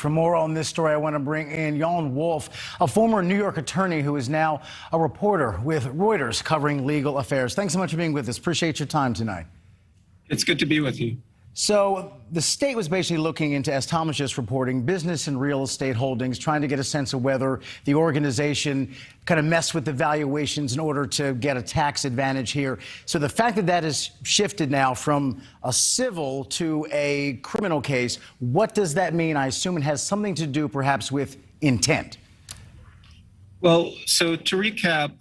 For more on this story, I want to bring in Jan Wolf, a former New York attorney who is now a reporter with Reuters covering legal affairs. Thanks so much for being with us. Appreciate your time tonight. It's good to be with you. So the state was basically looking into, as Thomas just reporting, business and real estate holdings, trying to get a sense of whether the organization kind of messed with the valuations in order to get a tax advantage here. So the fact that that has shifted now from a civil to a criminal case, what does that mean? I assume it has something to do perhaps with intent. Well, so to recap,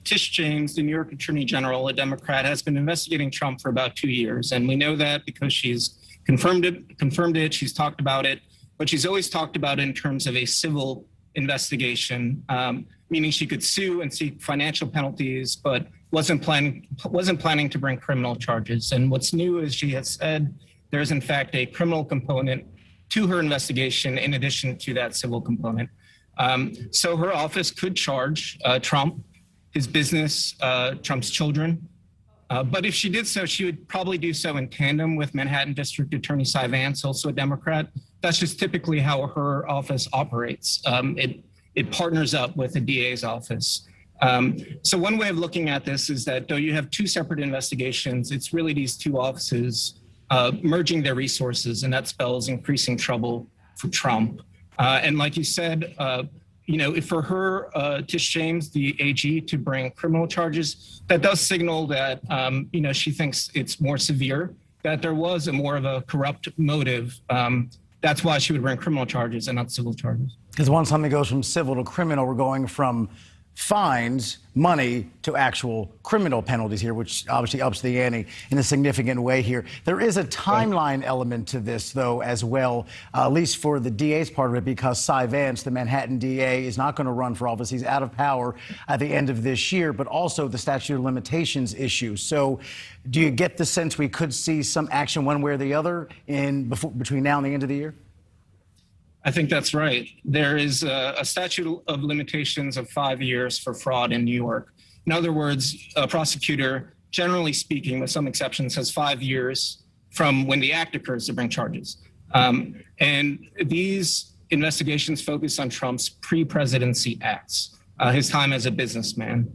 Tish James, the New York Attorney General, a Democrat, has been investigating Trump for about 2 years. And we know that because she's confirmed it, she's talked about it, but she's always talked about it in terms of a civil investigation, meaning she could sue and seek financial penalties, but wasn't planning to bring criminal charges. And what's new is she has said there's in fact a criminal component to her investigation in addition to that civil component. So her office could charge Trump, his business, Trump's children. But if she did so, she would probably do so in tandem with Manhattan District Attorney Cy Vance, also a Democrat. That's just typically how her office operates. It partners up with the DA's office. So one way of looking at this is that though you have two separate investigations, it's really these two offices merging their resources, and that spells increasing trouble for Trump. And like you said, if for her, Tish James, the AG, to bring criminal charges, that does signal that, she thinks it's more severe, that there was more of a corrupt motive. That's why she would bring criminal charges and not civil charges. Because once something goes from civil to criminal, we're going from fines, money, to actual criminal penalties here, which obviously ups the ante in a significant way here. There is a timeline element to this, though, as well, at least for the DA's part of it, because Cy Vance, the Manhattan DA, is not going to run for office. He's out of power at the end of this year, but also the statute of limitations issue. So do you get the sense we could see some action one way or the other between now and the end of the year? I think that's right. There is a statute of limitations of 5 years for fraud in New York. In other words, a prosecutor, generally speaking, with some exceptions, has 5 years from when the act occurs to bring charges. And these investigations focus on Trump's pre-presidency acts, his time as a businessman.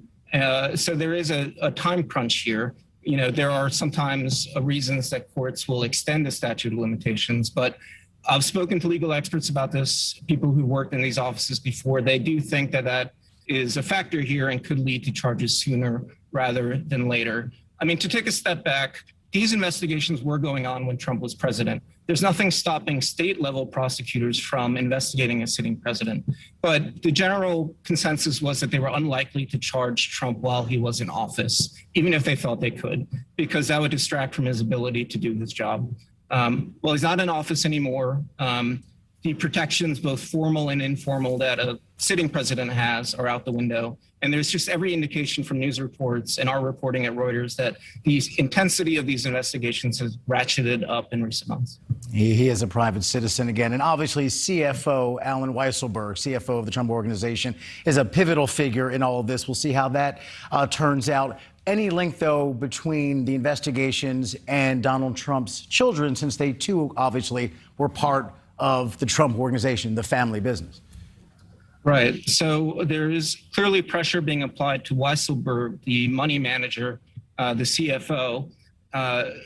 So there is a time crunch here. There are sometimes reasons that courts will extend the statute of limitations, but I've spoken to legal experts about this, people who worked in these offices before. They do think that that is a factor here and could lead to charges sooner rather than later. I mean, to take a step back, these investigations were going on when Trump was president. There's nothing stopping state-level prosecutors from investigating a sitting president. But the general consensus was that they were unlikely to charge Trump while he was in office, even if they thought they could, because that would distract from his ability to do his job. Well, he's not in office anymore. The protections, both formal and informal, that a sitting president has are out the window. And there's just every indication from news reports and our reporting at Reuters that the intensity of these investigations has ratcheted up in recent months. He is a private citizen again. And obviously, CFO Allen Weisselberg, CFO of the Trump Organization, is a pivotal figure in all of this. We'll see how that turns out. Any link, though, between the investigations and Donald Trump's children, since they, too, obviously were part of the Trump Organization, the family business? Right. So there is clearly pressure being applied to Weisselberg, the money manager, the CFO.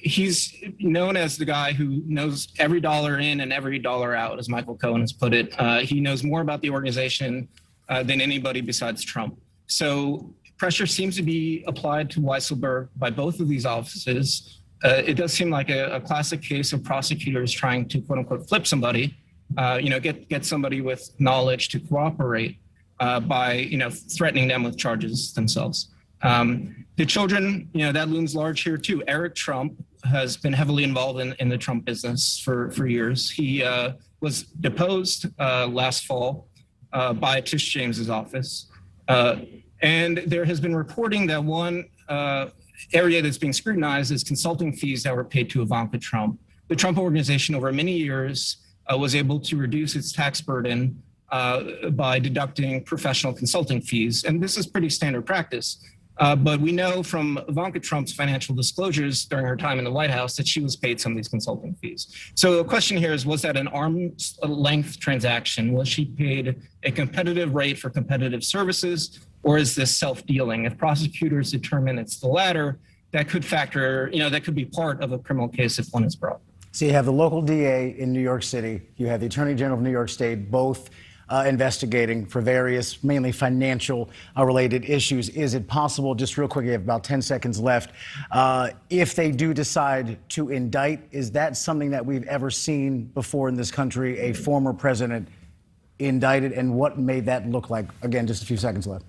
He's known as the guy who knows every dollar in and every dollar out, as Michael Cohen has put it. He knows more about the organization than anybody besides Trump. So pressure seems to be applied to Weisselberg by both of these offices. It does seem like a classic case of prosecutors trying to, quote unquote, flip somebody, get somebody with knowledge to cooperate by, threatening them with charges themselves. The children, that looms large here too. Eric Trump has been heavily involved in the Trump business for years. He was deposed last fall by Tish James's office. And there has been reporting that one area that's being scrutinized is consulting fees that were paid to Ivanka Trump. The Trump Organization over many years was able to reduce its tax burden by deducting professional consulting fees. And this is pretty standard practice. But we know from Ivanka Trump's financial disclosures during her time in the White House that she was paid some of these consulting fees. So the question here is, was that an arm's length transaction? Was she paid a competitive rate for competitive services, or is this self-dealing? If prosecutors determine it's the latter, that could factor, that could be part of a criminal case if one is brought. So you have the local DA in New York City, you have the Attorney General of New York State, both investigating for various, mainly financial related issues. Is it possible, just real quick, you have about 10 seconds left, if they do decide to indict, is that something that we've ever seen before in this country, a former president indicted, and what may that look like? Again, just a few seconds left.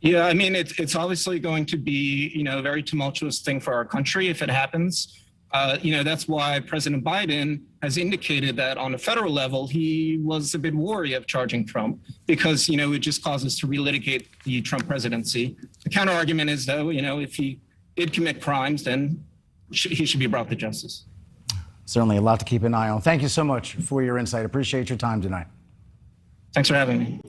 Yeah, I mean, it's obviously going to be, a very tumultuous thing for our country if it happens. That's why President Biden has indicated that on a federal level, he was a bit wary of charging Trump because, it just causes to relitigate the Trump presidency. The counter argument is, though, if he did commit crimes, then he should be brought to justice. Certainly a lot to keep an eye on. Thank you so much for your insight. Appreciate your time tonight. Thanks for having me.